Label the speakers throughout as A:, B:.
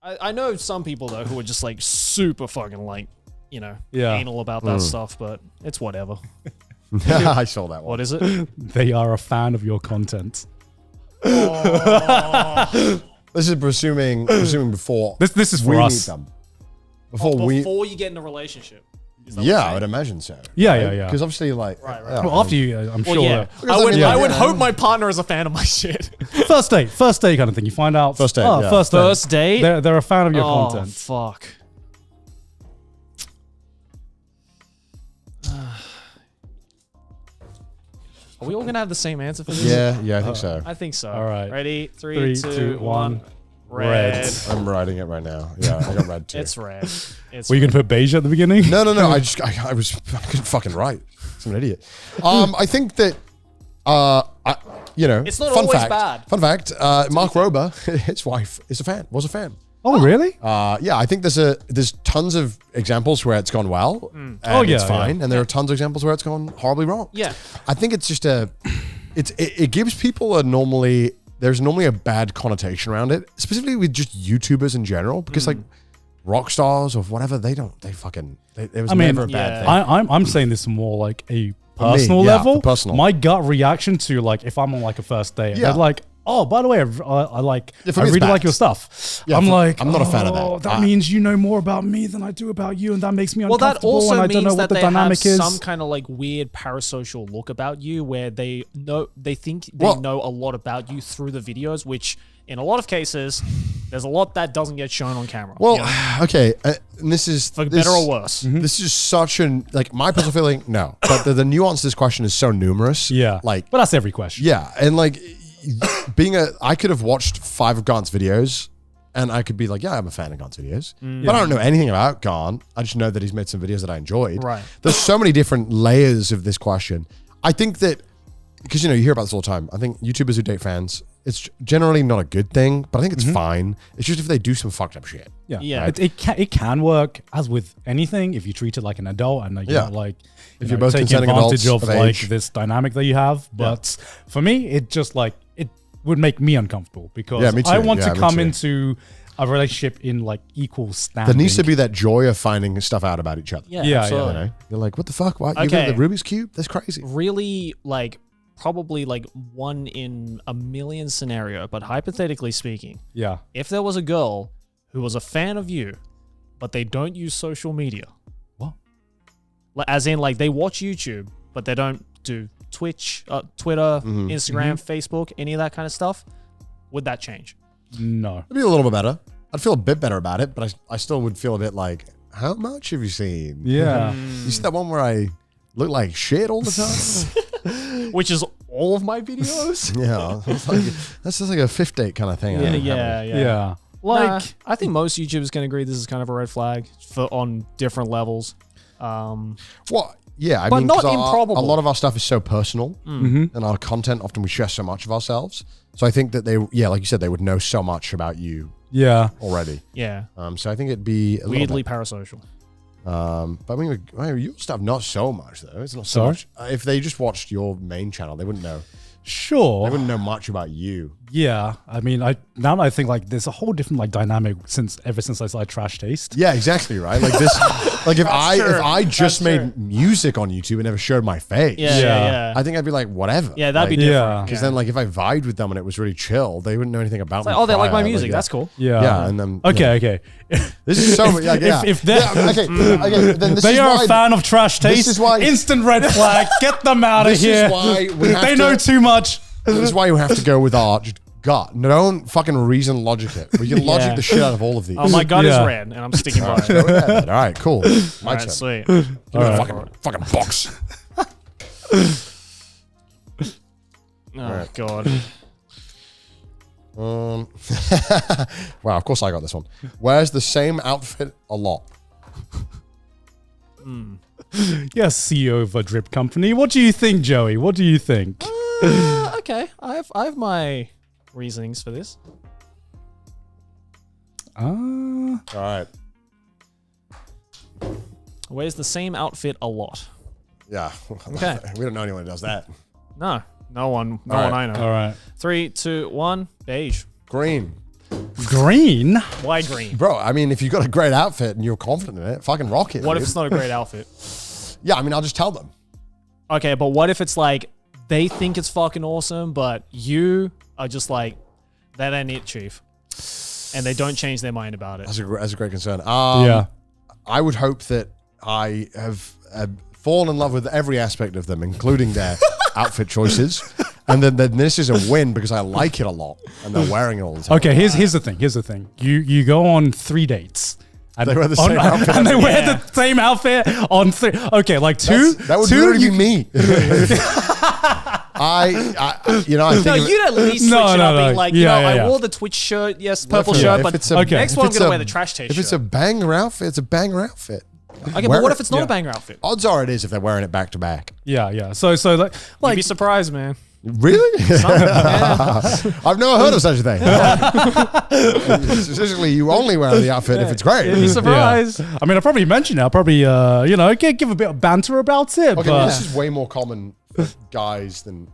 A: I know some people though who are just like super fucking like, you know, anal about that stuff, but it's whatever.
B: I saw that one.
A: What is it?
C: They are a fan of your content.
A: Oh.
B: This is presuming before
C: This is for
B: we
C: us.
B: meet them. Before
A: you get in a relationship.
B: I would imagine so.
C: Yeah.
B: Because obviously, like,
A: Right.
C: Well, after you, I'm sure.
A: Yeah. I would hope my partner is a fan of my shit.
C: First date kind of thing. You find out.
B: First date, yeah.
A: First date?
C: They're a fan of your
A: Oh,
C: content.
A: fuck. Are we all gonna have the same answer for this?
B: Yeah, I think so.
A: I think so.
C: All right.
A: Ready?
C: 3, 2, 1. Red.
B: I'm writing it right now. Yeah, I got red too.
A: It's red. It's
C: Were you going to put beige at the beginning?
B: No. I couldn't fucking write. I'm an idiot. I think that,
A: It's not always bad.
B: Fun fact, Mark Rober, his wife, was a fan.
C: Oh, really?
B: Yeah, I think there's tons of examples where it's gone well, and it's fine, and there are tons of examples where it's gone horribly wrong.
A: Yeah.
B: I think it's just it gives people there's normally a bad connotation around it, specifically with just YouTubers in general, because like rock stars or whatever, it was never a bad thing.
C: I'm saying this more like a personal level.
B: Personal.
C: My gut reaction to like if I'm on like a first date, they're like, oh, by the way, I really like your stuff.
B: Yeah,
C: I'm
B: not a fan of that.
C: That means you know more about me than I do about you, and that makes me uncomfortable.
A: Well, that also
C: and I don't know
A: means
C: what
A: that
C: the
A: they have
C: dynamic is.
A: some kind of like weird parasocial look about you, where they think they know a lot about you through the videos, which in a lot of cases, there's a lot that doesn't get shown on camera.
B: Well, okay, and this is
A: for better or worse.
B: This is such my personal feeling. No, but the nuance of this question is so numerous.
C: Yeah,
B: like,
C: but that's every question.
B: Yeah, and like. I could have watched 5 of Garnt's videos and I could be like, yeah, I'm a fan of Garnt's videos, but I don't know anything about Garnt. I just know that he's made some videos that I enjoyed.
A: Right.
B: There's so many different layers of this question. I think that, because, you hear about this all the time. I think YouTubers who date fans, it's generally not a good thing, but I think it's fine. It's just if they do some fucked up shit.
A: Yeah.
B: Right?
C: It can work, as with anything, if you treat it like an adult and you're not like,
B: if you're both consenting
C: advantage
B: adults
C: of
B: of
C: like
B: age.
C: this dynamic that you have. But for me, it just like it would make me uncomfortable because
B: me too.
C: I want to
B: me
C: come
B: too.
C: into a relationship in like equal standing.
B: There needs to be that joy of finding stuff out about each other.
A: Yeah, absolutely.
B: You know? You're like, what the fuck? Why? You
A: Okay.
B: got the Rubik's Cube? That's crazy.
A: Really, like, probably like 1 in a million scenario, but hypothetically speaking,
C: Yeah.
A: if there was a girl who was a fan of you, but they don't use social media.
C: What?
A: As in, like, they watch YouTube, but they don't do Twitch, Twitter, Instagram, Facebook, any of that kind of stuff, would that change?
C: No.
B: It'd be a little bit better. I'd feel a bit better about it, but I still would feel a bit like, how much have you seen?
C: Yeah.
B: You see that one where I look like shit all the time?
A: Which is all of my videos?
B: Yeah. That's just like a fifth date kind of thing.
C: Yeah.
A: Like, I think most YouTubers can agree this is kind of a red flag on different levels.
B: Well, yeah, I
A: But
B: mean,
A: not
B: 'cause
A: improbable.
B: a lot of our stuff is so personal, and our content often we share so much of ourselves. So I think that like you said, they would know so much about you
C: Yeah.
B: already.
A: Yeah.
B: So I think it'd be a
A: Weirdly
B: little
A: parasocial.
B: bit. But I mean, your stuff not so much though. It's not so much. If they just watched your main channel, they wouldn't know.
C: Sure.
B: They wouldn't know much about you.
C: Yeah. I mean, now that I think like there's a whole different like dynamic ever since I started Trash Taste.
B: Yeah, exactly, right? Like this, like if I just made music on YouTube and never showed my face,
A: Yeah.
B: I think I'd be like, whatever.
A: Yeah, that'd be
B: Like,
A: different.
B: Because then, like, if I vibed with them and it was really chill, they wouldn't know anything about me.
A: Like, oh, they like my
B: prior.
A: music. That's cool.
C: Yeah.
B: Yeah, and then
C: Okay.
B: this is so yeah.
C: If they
B: okay, then this
C: they
B: is
C: are
B: why,
C: a fan of Trash Taste,
B: This is why
C: instant red flag. Get them out of
B: This
C: here.
B: is why we have
C: They know too much.
B: This is why you have to go with our just gut. No, don't fucking reason logic it. We can logic the shit out of all of these.
A: Oh, my gut is
C: Yeah.
A: red, and I'm sticking by it.
B: Go with that, then. All right, cool. My
A: All right,
B: turn.
A: sweet.
B: Give me a fucking box.
A: Oh, God.
B: Wow, of course I got this one. Wears the same outfit a lot.
C: Yes, CEO of a drip company. What do you think, Joey? What do you think?
A: Okay, I have my reasonings for this.
B: All right.
A: Wears the same outfit a lot.
B: Yeah.
A: Okay.
B: We don't know anyone who does that.
A: No one
B: All right.
A: I know.
C: All right.
A: 3, 2, 1, beige.
B: Green.
C: Green?
A: Why green?
B: Bro, I mean, if you've got a great outfit and you're confident in it, fucking rock it.
A: What
B: dude.
A: if it's not a great outfit?
B: Yeah, I mean, I'll just tell them.
A: Okay, but what if it's like they think it's fucking awesome, but you are just like, that ain't it, chief. And they don't change their mind about it.
B: That's a great concern.
C: Yeah.
B: I would hope that I have fallen in love with every aspect of them, including their outfit choices. And then this is a win because I like it a lot and they're wearing it all the time.
C: Okay, here's the thing. You go on 3 dates. And
B: they wear the same outfit.
C: And they wear the same outfit on 3. Okay, like 2.
B: That would literally be me. I think
A: you'd at least switch it up being like, I wore the Twitch shirt, purple shirt, but next one I'm going to wear the trash taste shirt.
B: If it's a banger outfit, it's a banger outfit.
A: Okay, but what if it's not a banger outfit?
B: Odds are it is if they're wearing it back to back.
C: Yeah. So like
A: you'd be surprised, man.
B: Really? I've never heard of such a thing. Specifically, you only wear the outfit if it's great.
A: You'd be surprised.
C: Yeah. I mean, I probably mentioned it. I'll probably, give a bit of banter about it.
B: Okay, well, this is way more common for guys than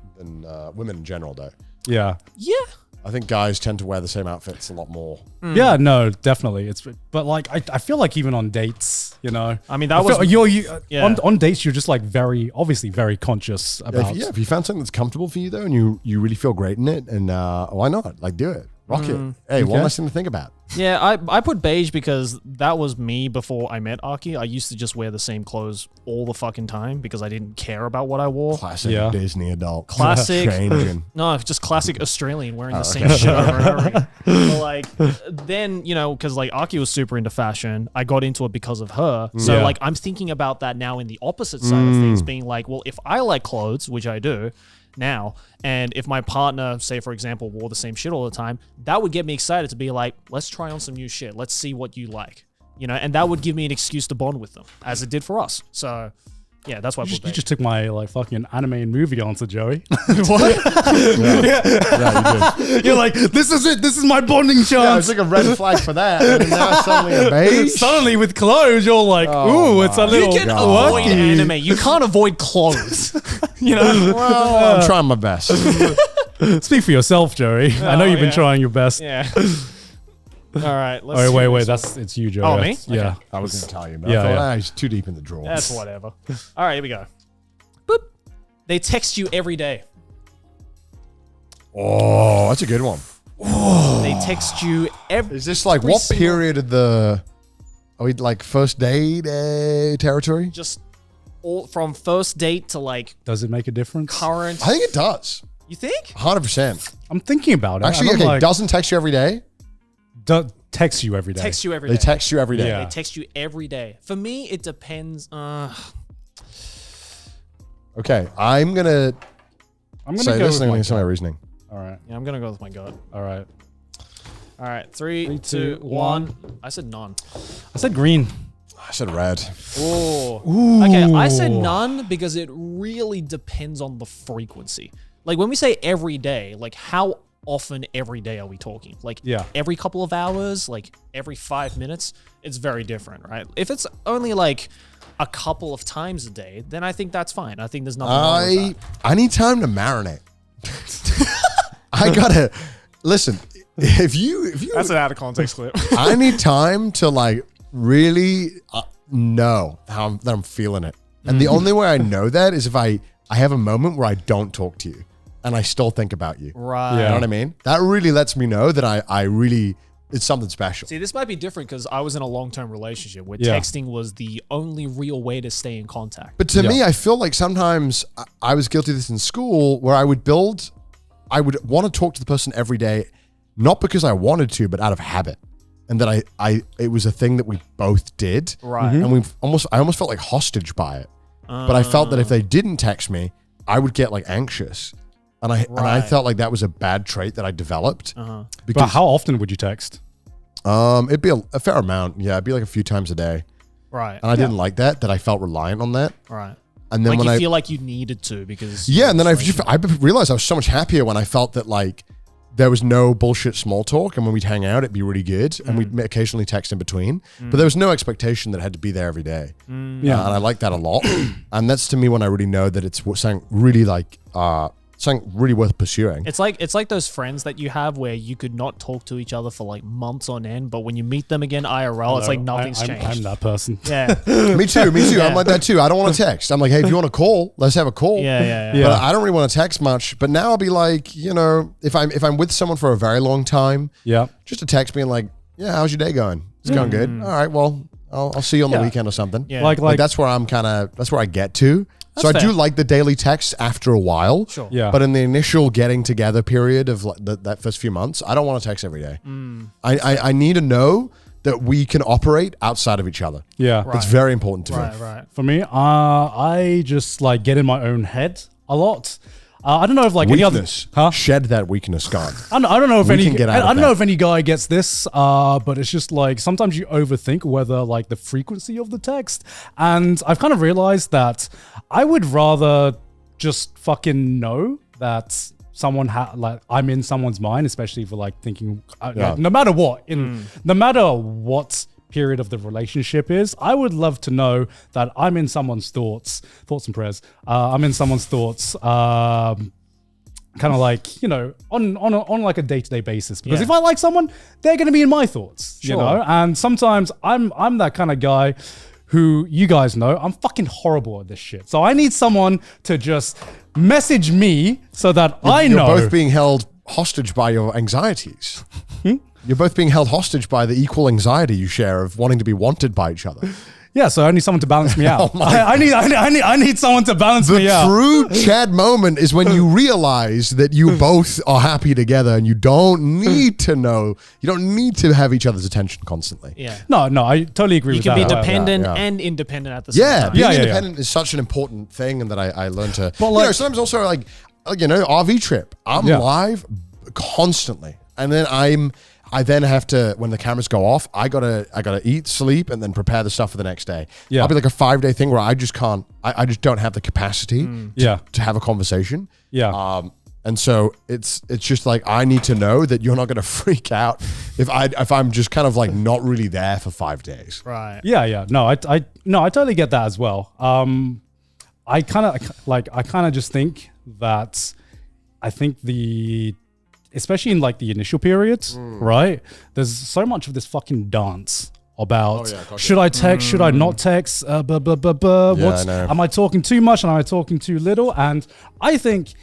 B: women in general, though.
C: Yeah.
A: Yeah.
B: I think guys tend to wear the same outfits a lot more.
C: Yeah, no, definitely. But like I feel like even on dates,
A: I mean, that was
C: on dates you're just like very conscious about.
B: If you found something that's comfortable for you though, and you really feel great in it, and why not? Like, do it, rock it. Hey, one less thing to think about.
A: Yeah, I put beige because that was me before I met Aki. I used to just wear the same clothes all the fucking time because I didn't care about what I wore.
B: Classic Disney adult.
A: Classic. No, just classic Australian wearing the same shit over and over again. But like, then, because like Aki was super into fashion, I got into it because of her. So like, I'm thinking about that now in the opposite side of things, being like, well, if I like clothes, which I do now, and if my partner, say for example, wore the same shit all the time, that would get me excited to be like, let's try on some new shit. Let's see what you like, and that would give me an excuse to bond with them, as it did for us. So yeah, that's why
C: you just took my like fucking anime and movie answer, Joey.
B: What? Yeah, you did.
C: You're like, this is it. This is my bonding chance.
B: Yeah, it's like a red flag for that. And now suddenly a beige.
C: Suddenly with clothes, you're like, it's a little.
A: You can avoid anime. You can't avoid clothes.
B: Well, I'm trying my best.
C: Speak for yourself, Joey. I know you've been trying your best.
A: Yeah. All right.
C: Wait. It's you, Joey.
A: Oh, me?
C: Yeah.
B: I was going to tell you, but I thought, he's too deep in the drawers.
A: That's whatever. All right, here we go. Boop. They text you every day.
B: Oh, that's a good one.
A: They text you every.
B: Is this like what period of the? Are we like first date territory?
A: Just all from first date to like.
C: Does it make a difference?
A: Current.
B: I think it does.
A: You think?
B: 100%.
C: I'm thinking about it.
B: Actually, doesn't text you every day.
C: Text you every day.
A: Text you every day.
B: They text you every day.
A: Yeah. They text you every day. For me, it depends.
B: Okay, I'm gonna say
C: go
B: this
C: with
B: and I'm gonna say my reasoning.
C: All right.
A: Yeah, I'm gonna go with my gut.
C: All right.
A: All right. 3, 2, 1. I said none.
C: I said green.
B: I said red.
A: Ooh. Okay, I said none because it really depends on the frequency. Like when we say every day, like how often every day are we talking? Like every couple of hours, like every 5 minutes? It's very different, right? If it's only like a couple of times a day, then I think that's fine. I think there's nothing wrong with that.
B: I need time to marinate. I gotta listen. If you
A: that's an out of context clip.
B: I need time to like really know that I'm feeling it, and the only way I know that is if I have a moment where I don't talk to you and I still think about you.
A: Right.
B: You know what I mean? That really lets me know that I really, it's something special.
A: See, this might be different because I was in a long-term relationship where texting was the only real way to stay in contact.
B: But to me, I feel like sometimes I was guilty of this in school where I would want to talk to the person every day, not because I wanted to, but out of habit. And that it was a thing that we both did.
A: Right.
B: And I almost felt like hostage by it. But I felt that if they didn't text me, I would get like anxious. And I felt like that was a bad trait that I developed.
C: But how often would you text?
B: It'd be a fair amount. Yeah, it'd be like a few times a day.
A: Right.
B: And I didn't like that I felt reliant on that.
A: Right.
B: And then
A: like
B: when
A: you feel like you needed to because...
B: Yeah, and then I realized I was so much happier when I felt that like there was no bullshit small talk, and when we'd hang out, it'd be really good, and we'd occasionally text in between, but there was no expectation that it had to be there every day. And I like that a lot. And that's to me when I really know that it's something really like something really worth pursuing.
A: It's like those friends that you have where you could not talk to each other for like months on end, but when you meet them again IRL, it's like nothing's changed.
C: I'm that person.
A: Yeah.
B: Me too.
A: Yeah.
B: I'm like that too. I don't want to text. I'm like, hey, if you want to call, let's have a call.
A: Yeah.
B: But I don't really want to text much. But now I'll be like, you know, if I'm with someone for a very long time, just to text me and like, yeah, how's your day going? It's going good. All right, well, I'll see you on the weekend or something.
A: Yeah.
B: Like that's where that's where I get to. So I do like the daily text after a while.
A: Sure.
C: Yeah.
B: But in the initial getting together period of like that first few months, I don't want to text every day. I need to know that we can operate outside of each other.
C: Yeah.
B: It's very important to me.
A: Right.
C: For me, I just like get in my own head a lot. I don't know if like
B: Weakness.
C: any other,
B: Shed that weakness, God.
C: I don't know if
B: We
C: any.
B: can get out of
C: I don't
B: that.
C: know if any guy gets this, but it's just like sometimes you overthink whether like the frequency of the text, and I've kind of realized that I would rather just fucking know that someone like I'm in someone's mind, especially for like thinking like, no matter what no matter what period of the relationship is, I would love to know that I'm in someone's thoughts and prayers. I'm in someone's thoughts, kind of like, you know, on like a day-to-day basis. Because if I like someone, they're going to be in my thoughts, you know? And sometimes I'm that kind of guy who, you guys know, I'm fucking horrible at this shit. So I need someone to just message me so that I know.
B: You're both being held hostage by your anxieties. You're both being held hostage by the equal anxiety you share of wanting to be wanted by each other.
C: Yeah, so I need someone to balance me out. I need someone to balance me out.
B: The true Chad moment is when you realize that you both are happy together and you don't need to know, you don't need to have each other's attention constantly.
A: Yeah.
C: No, I totally agree with that.
A: You can be dependent and independent at the same time.
B: Being independent is such an important thing, and that I learned to. But like, you know, sometimes also like you know, RV trip. I'm live constantly, and then I then have to, when the cameras go off, I gotta eat, sleep, and then prepare the stuff for the next day. I'll be like a 5-day thing where I just can't, I just don't have the capacity to have a conversation. And so it's just like, I need to know that you're not gonna freak out if I'm just kind of like not really there for 5 days.
A: Right.
C: Yeah. No, I totally get that as well. I kind of just think that especially in like the initial periods, right? There's so much of this fucking dance about should I text, should I not text, am I talking too much and am I talking too little? And I think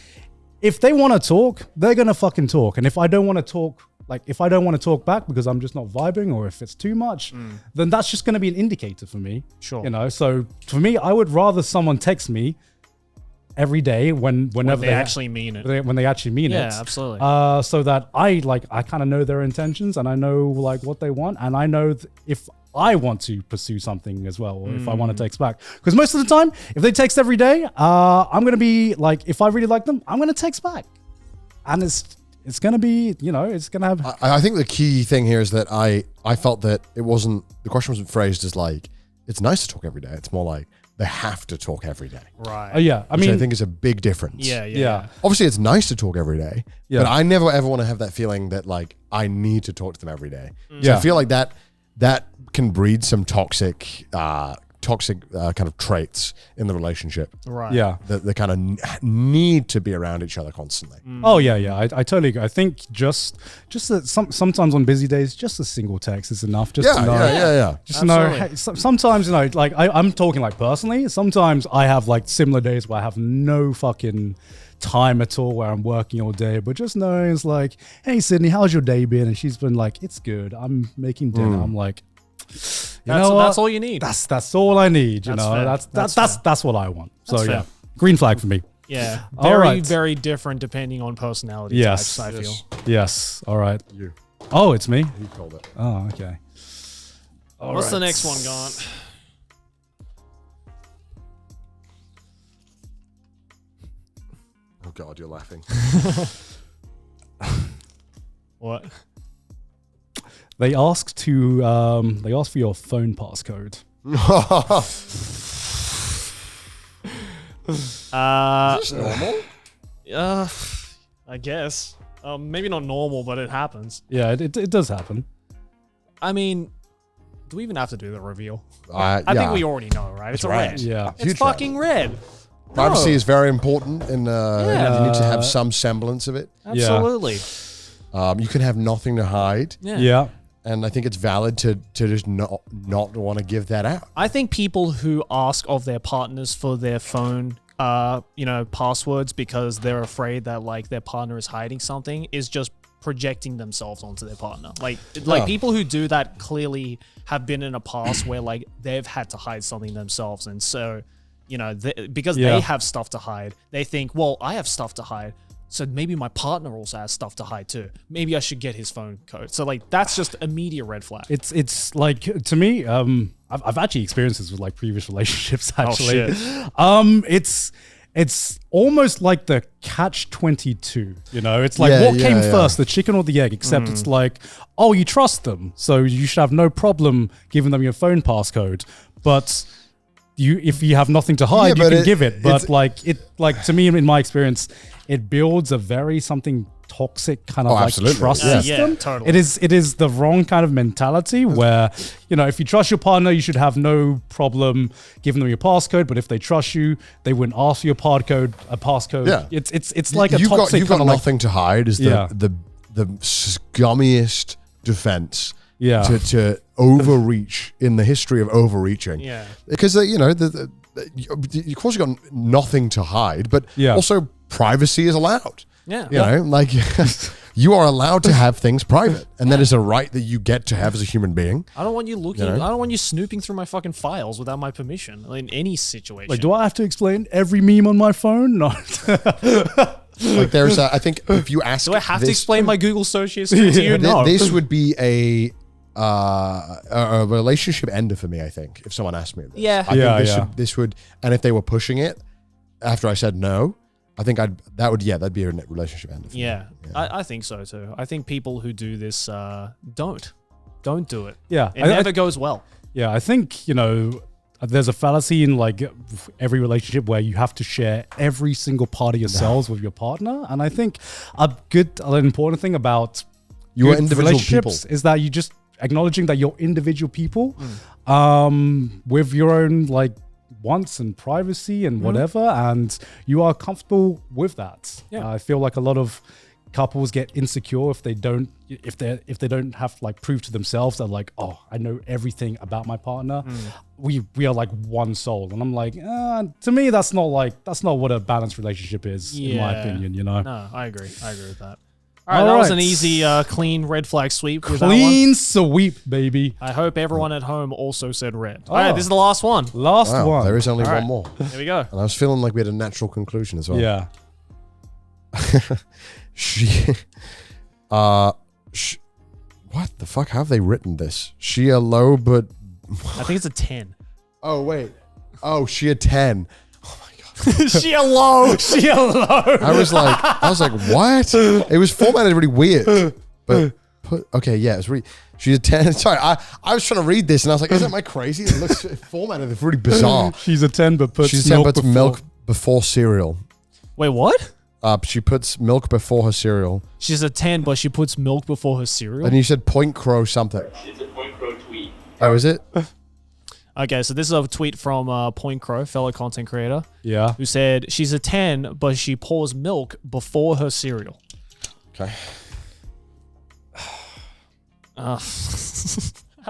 C: if they want to talk, they're going to fucking talk. And if I don't want to talk, like if I don't want to talk back because I'm just not vibing, or if it's too much, then that's just going to be an indicator for me.
A: Sure.
C: You know, so for me, I would rather someone text me every day whenever
A: they actually mean it.
C: When they actually mean it.
A: Yeah, absolutely.
C: So that I kind of know their intentions and I know like what they want, and I know if I want to pursue something as well, or if I want to text back. Because most of the time, if they text every day, I'm going to be like, if I really like them, I'm going to text back. And it's going to be, you know, it's going to have...
B: I think the key thing here is that I felt that the question wasn't phrased as like, it's nice to talk every day. It's more like, they have to talk every day.
A: Right.
C: I
B: mean, I think is a big difference.
A: Yeah.
B: Obviously, it's nice to talk every day, but I never ever want to have that feeling that like I need to talk to them every day. So I feel like that can breed some toxic kind of traits in the relationship.
A: Right.
C: Yeah.
B: They kind of need to be around each other constantly.
C: Oh yeah. I totally agree. I think just that sometimes on busy days, just a single text is enough. Just to know.
B: Yeah.
C: Just to know. Hey, sometimes, you know, like I'm talking like personally. Sometimes I have like similar days where I have no fucking time at all, where I'm working all day, but just knowing it's like, hey Sydney, how's your day been? And she's been like, it's good. I'm making dinner. I'm like,
A: that's all you need.
C: That's all I need. You know, that's what I want. So yeah, green flag for me.
A: Yeah, very very different depending on personality types. I feel.
C: Yes. All right.
B: You.
C: Oh, it's me.
B: You called it.
C: Oh, okay.
A: What's the next one gone?
B: Oh God, you're laughing.
A: What?
C: They asked for your phone passcode.
B: Is this normal?
A: I guess. Maybe not normal, but it happens.
C: Yeah, it does happen.
A: I mean, do we even have to do the reveal?
B: I
A: think we already know, right? It's red.
C: Yeah.
A: It's fucking red.
B: Privacy is very important, and you need to have some semblance of it.
A: Absolutely.
B: You can have nothing to hide.
C: Yeah.
B: And I think it's valid to just not want to give that out.
A: I think people who ask of their partners for their phone, passwords because they're afraid that like their partner is hiding something is just projecting themselves onto their partner. Like people who do that clearly have been in a past where like they've had to hide something themselves, and so because they have stuff to hide, they think, well, I have stuff to hide. So maybe my partner also has stuff to hide too. Maybe I should get his phone code. So like that's just immediate red flag.
C: It's like, to me, I've actually experienced this with like previous relationships actually.
A: Oh,
C: shit. It's almost like the catch-22, It's like what came first, the chicken or the egg? Except it's like, oh, you trust them, so you should have no problem giving them your phone passcode. But if you have nothing to hide, you can give it. But to me, in my experience, it builds a very something toxic kind of trust system.
A: Yeah, totally.
C: It is the wrong kind of mentality where, if you trust your partner, you should have no problem giving them your passcode. But if they trust you, they wouldn't ask for your passcode. Yeah. It's like a toxic
B: you've got nothing to hide is the scummiest defense. Yeah. To overreach in the history of overreaching.
A: Yeah.
B: Because of course you've got nothing to hide, but also privacy is allowed.
A: Yeah.
B: You are allowed to have things private, and that is a right that you get to have as a human being.
A: I don't want you looking. I don't want you snooping through my fucking files without my permission in any situation.
C: Like, do I have to explain every meme on my phone? No.
B: Like there's, I think if you ask,
A: do I have to explain my Google search history to you? No.
B: This would be a relationship ender for me. I think if someone asked me this, I think this would, and if they were pushing it after I said no, I think that'd be a relationship ender.
A: Yeah. I think so too. I think people who do this don't do it.
C: Yeah,
A: it never goes well.
C: Yeah, I think there's a fallacy in like every relationship where you have to share every single part of yourselves with your partner, and I think an important thing about
B: your individual
C: relationships is that you just acknowledging that you're individual people with your own like wants and privacy and whatever, and you are comfortable with that. I feel like a lot of couples get insecure if they don't have like proof to themselves that like, oh, I know everything about my partner. We are like one soul, and I'm like, to me that's not what a balanced relationship is, in my opinion.
A: No, I agree with that. All right, that was an easy, clean red flag sweep.
C: Clean sweep, baby.
A: I hope everyone at home also said red. All right, this is the last one.
C: Last one.
B: There is only one more.
A: Here we go.
B: And I was feeling like we had a natural conclusion as well.
C: Yeah.
B: What the fuck? How have they written this? She a low, but
A: I think it's a 10.
B: Oh wait. Oh, she a 10.
A: She a low. She a low.
B: I was like, what? It was formatted really weird. But it's really. She's a 10. Sorry, I was trying to read this and I was like, isn't my crazy? It looks formatted. It's really bizarre.
C: She's a 10, but puts
B: milk before cereal.
A: Wait, what?
B: She puts milk before her cereal.
A: She's a 10, but she puts milk before her cereal.
B: And you said Point Crow something.
D: It's a Point Crow tweet.
B: Oh, is it?
A: Okay, so this is a tweet from Point Crow, fellow content creator.
C: Yeah.
A: Who said, she's a 10, but she pours milk before her cereal.
B: Okay.
A: How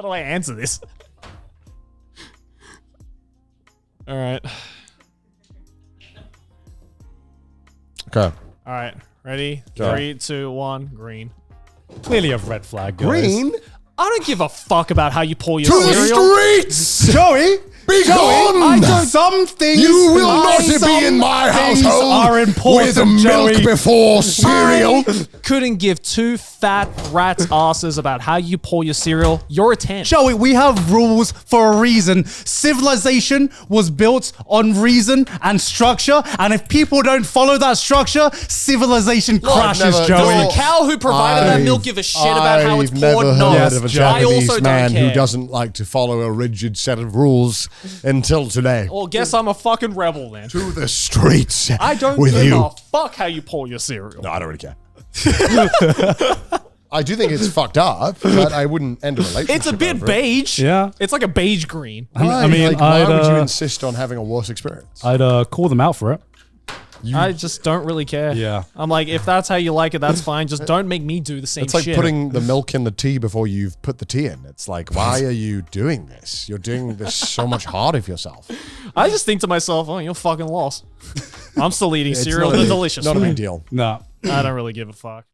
A: do I answer this? All right.
B: Okay.
A: All right. Ready?
B: Go.
A: 3, 2, 1. Green.
C: Clearly a red flag, guys.
B: Green?
A: I don't give a fuck about how you pour your
B: To
A: cereal.
B: the streets!
C: Joey!
B: Be gone!
C: Some things
B: You will not be in my household
C: are important,
B: with milk
C: Joey.
B: before cereal.
A: Couldn't give two fat rats' asses about how you pour your cereal. You're a 10.
C: Joey, we have rules for a reason. Civilization was built on reason and structure, and if people don't follow that structure, civilization crashes,
B: never-
C: Joey.
A: Does the cow who provided that milk give a shit about how it's
B: I've never
A: poured?
B: heard
A: No,
B: of a
A: I
B: Japanese
A: also
B: man
A: don't care.
B: who doesn't like to follow a rigid set of rules until today.
A: Well, guess I'm a fucking rebel then.
B: To the streets
A: I don't
B: with
A: give
B: you.
A: a fuck how you pour your cereal.
B: No, I don't really care. I do think it's fucked up, but I wouldn't end a relationship.
A: It's a bit
B: over it.
A: beige.
C: Yeah.
A: It's like a beige green.
B: Why?
C: I mean,
B: like, why would you
C: I'd
B: insist on having a worse experience?
C: call them out for it.
A: I just don't really care.
C: Yeah.
A: I'm like, if that's how you like it, that's fine. Just don't make me do the same
B: It's like
A: shit.
B: putting the milk in the tea before you've put the tea in. It's like, why are you doing this? You're doing this so much harder for yourself.
A: I just think to myself, oh, you're fucking lost. I'm still eating
B: It's
A: cereal.
B: not a
A: They're
B: big-
A: delicious.
B: Not a big deal.
C: No.
A: I don't really give a fuck.